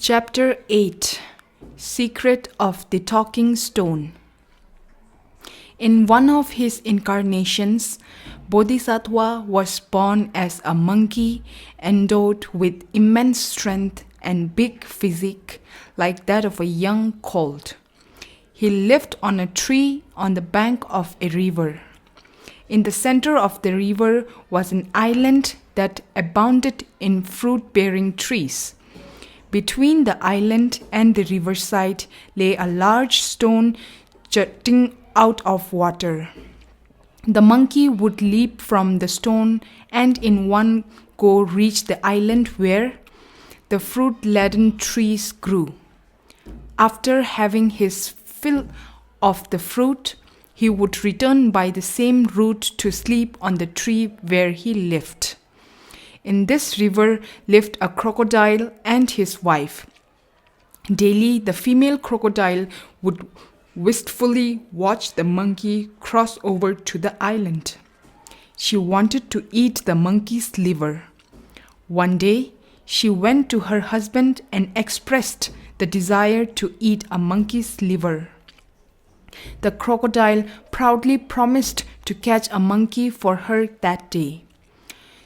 Chapter 8 Secret of the Talking Stone. In one of his incarnations, Bodhisattva was born as a monkey endowed with immense strength and big physique like that of a young colt. He lived on a tree on the bank of a river. In the center of the river was an island that abounded in fruit-bearing trees. Between the island and the riverside lay a large stone jutting out of water. The monkey would leap from the stone and in one go reach the island where the fruit-laden trees grew. After having his fill of the fruit, he would return by the same route to sleep on the tree where he lived. In this river lived a crocodile and his wife. Daily, the female crocodile would wistfully watch the monkey cross over to the island. She wanted to eat the monkey's liver. One day, she went to her husband and expressed the desire to eat a monkey's liver. The crocodile proudly promised to catch a monkey for her that day.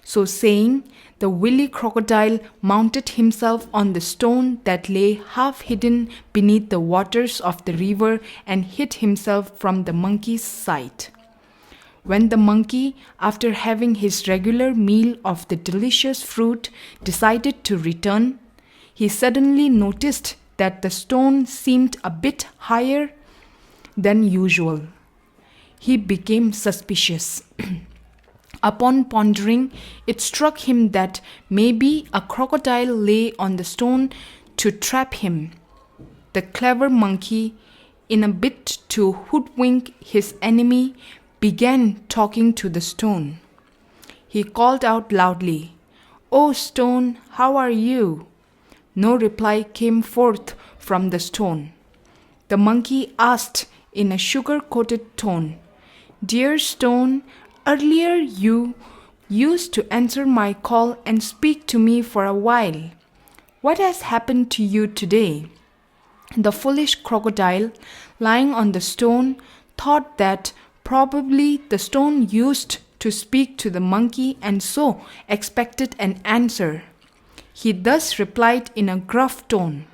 So saying, the wily crocodile mounted himself on the stone that lay half hidden beneath the waters of the river and hid himself from the monkey's sight. When the monkey, after having his regular meal of the delicious fruit, decided to return, he suddenly noticed that the stone seemed a bit higher than usual. He became suspicious. Upon pondering, it struck him that maybe a crocodile lay on the stone to trap him. The clever monkey, in a bid to hoodwink his enemy, began talking to the stone. He called out loudly, "Oh stone, how are you?" No reply came forth from the stone. The monkey asked in a sugar-coated tone, "Dear stone, earlier you used to answer my call and speak to me for a while. What has happened to you today?" The foolish crocodile, lying on the stone, thought that probably the stone used to speak to the monkey and so expected an answer. He thus replied in a gruff tone,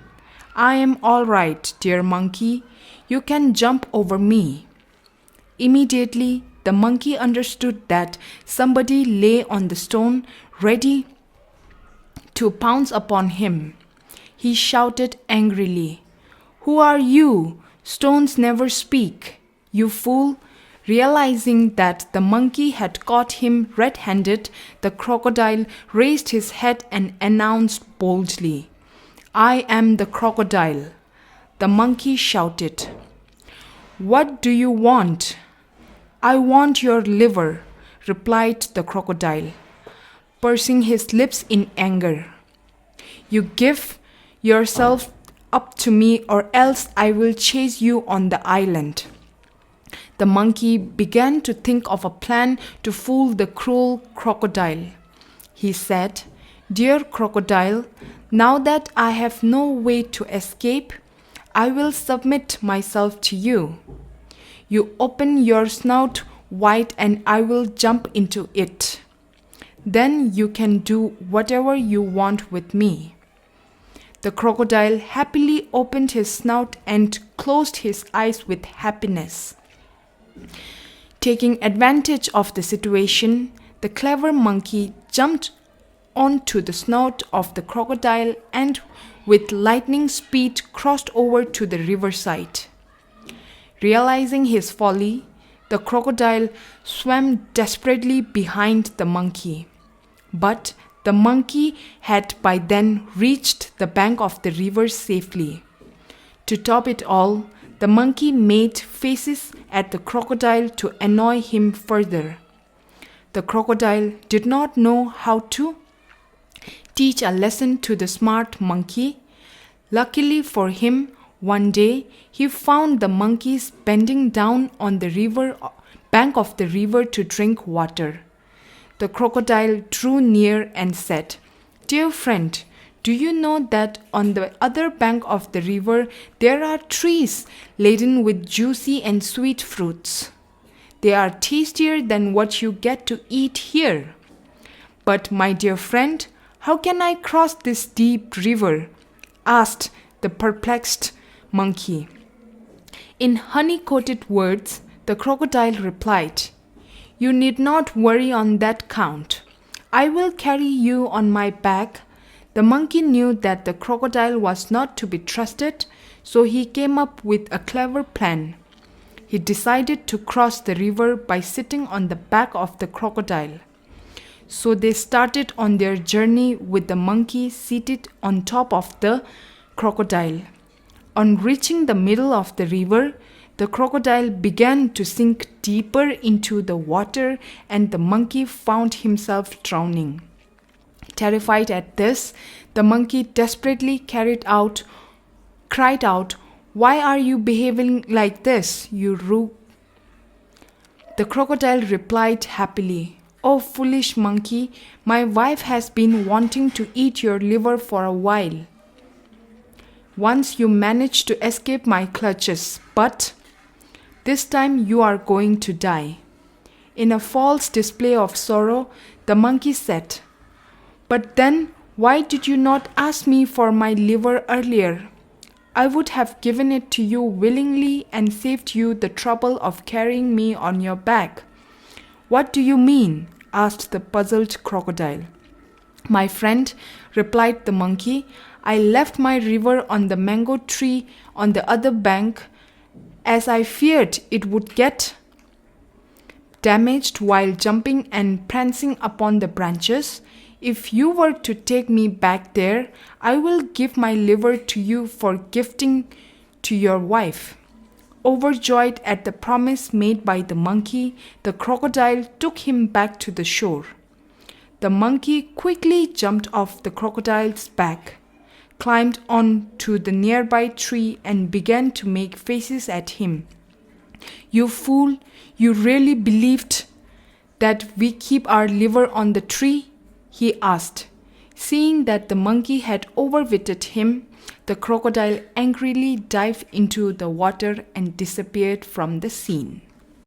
"I am all right, dear monkey. You can jump over me." Immediately, the monkey understood that somebody lay on the stone ready to pounce upon him. He shouted angrily, "Who are you? Stones never speak, you fool!" Realizing that the monkey had caught him red-handed, the crocodile raised his head and announced boldly, "I am the crocodile." The monkey shouted, "What do you want?" "I want your liver," replied the crocodile, pursing his lips in anger. "You give yourself up to me or else I will chase you on the island." The monkey began to think of a plan to fool the cruel crocodile. He said, "Dear crocodile, now that I have no way to escape, I will submit myself to you. You open your snout wide and I will jump into it. Then you can do whatever you want with me." The crocodile happily opened his snout and closed his eyes with happiness. Taking advantage of the situation, the clever monkey jumped onto the snout of the crocodile and with lightning speed crossed over to the riverside. Realizing his folly, the crocodile swam desperately behind the monkey. But the monkey had by then reached the bank of the river safely. To top it all, the monkey made faces at the crocodile to annoy him further. The crocodile did not know how to teach a lesson to the smart monkey. Luckily for him, one day he found the monkeys bending down on the bank of the river to drink water. The crocodile drew near and said, "Dear friend, Do you know that on the other bank of the river there are trees laden with juicy and sweet fruits? They are tastier than what you get to eat here. But my dear friend, how can I cross this deep river? Asked the perplexed monkey. In honey-coated words, the crocodile replied, You need not worry on that count. I will carry you on my back. The monkey knew that the crocodile was not to be trusted, so he came up with a clever plan. He decided to cross the river by sitting on the back of the crocodile. So they started on their journey with the monkey seated on top of the crocodile. On reaching the middle of the river, the crocodile began to sink deeper into the water and the monkey found himself drowning. Terrified at this, the monkey desperately cried out, Why are you behaving like this, you rogue? The crocodile replied happily, Oh foolish monkey, my wife has been wanting to eat your liver for a while. Once you managed to escape my clutches, but this time you are going to die. In a false display of sorrow, the monkey said, But then, why did you not ask me for my liver earlier? I would have given it to you willingly and saved you the trouble of carrying me on your back. What do you mean? Asked the puzzled crocodile. My friend, replied the monkey, I left my river on the mango tree on the other bank, as I feared it would get damaged while jumping and prancing upon the branches. If you were to take me back there, I will give my liver to you for gifting to your wife. Overjoyed at the promise made by the monkey, the crocodile took him back to the shore. The monkey quickly jumped off the crocodile's back, climbed on to the nearby tree and began to make faces at him. You fool, you really believed that we keep our liver on the tree? He asked. Seeing that the monkey had overwitted him, the crocodile angrily dived into the water and disappeared from the scene.